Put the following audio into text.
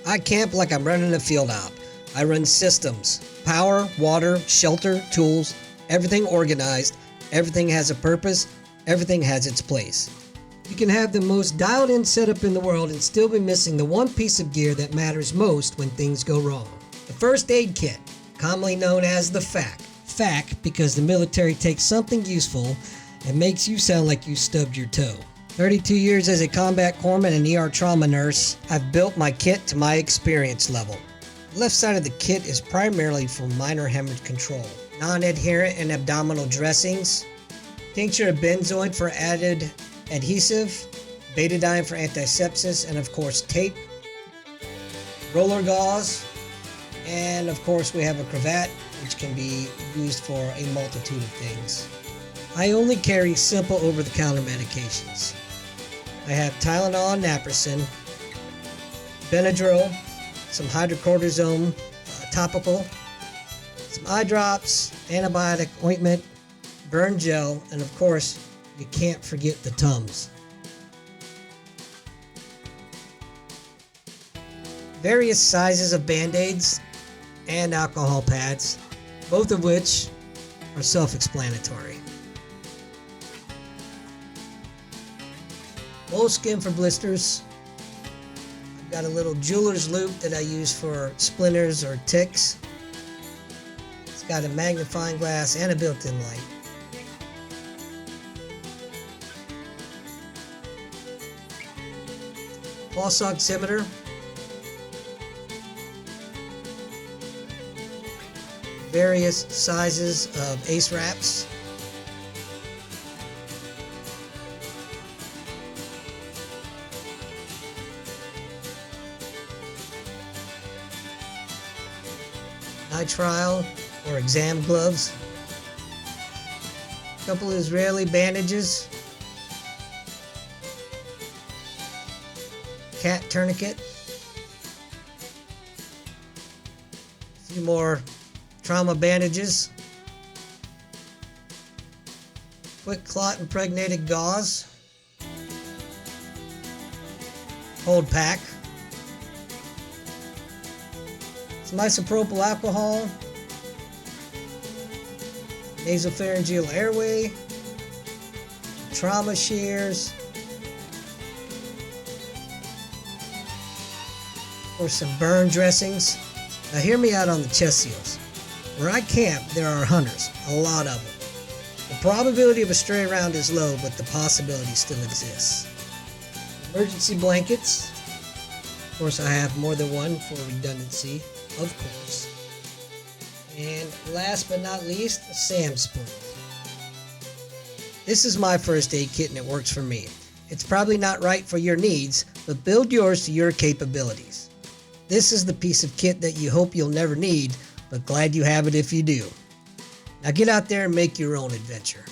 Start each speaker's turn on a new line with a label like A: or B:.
A: I camp like I'm running a field op. I run systems, power, water, shelter, tools, everything organized, everything has a purpose, everything has its place. You can have the most dialed in setup in the world and still be missing the one piece of gear that matters most when things go wrong. The first aid kit, commonly known as the FAC. FAC because the military takes something useful and makes you sound like you stubbed your toe. 32 years as a combat corpsman and ER trauma nurse, I've built my kit to my experience level. The left side of the kit is primarily for minor hemorrhage control. Non-adherent and abdominal dressings, tincture of benzoin for added adhesive, betadine for antisepsis, and of course tape, roller gauze, and of course we have a cravat which can be used for a multitude of things. I only carry simple over-the-counter medications. I have Tylenol, naproxen, Benadryl, some hydrocortisone topical, some eye drops, antibiotic ointment, burn gel, and of course, you can't forget the Tums. Various sizes of Band-Aids and alcohol pads, both of which are self-explanatory. Moleskin for blisters. I've got a little jeweler's loop that I use for splinters or ticks. It's got a magnifying glass and a built-in light. Pulse oximeter. Various sizes of ACE wraps. Nitrile or exam gloves. A couple of Israeli bandages. Cat tourniquet. A few more trauma bandages. Quick clot impregnated gauze. Hold pack. Some isopropyl alcohol. Nasopharyngeal airway. Trauma shears. Or some burn dressings. Now hear me out on the chest seals. Where I camp, there are hunters, a lot of them. The probability of a stray round is low, but the possibility still exists. Emergency blankets. Of course, I have more than one for redundancy, of course. And last but not least, a SAM spoon. This is my first aid kit and it works for me. It's probably not right for your needs, but build yours to your capabilities. This is the piece of kit that you hope you'll never need, but glad you have it if you do. Now get out there and make your own adventure.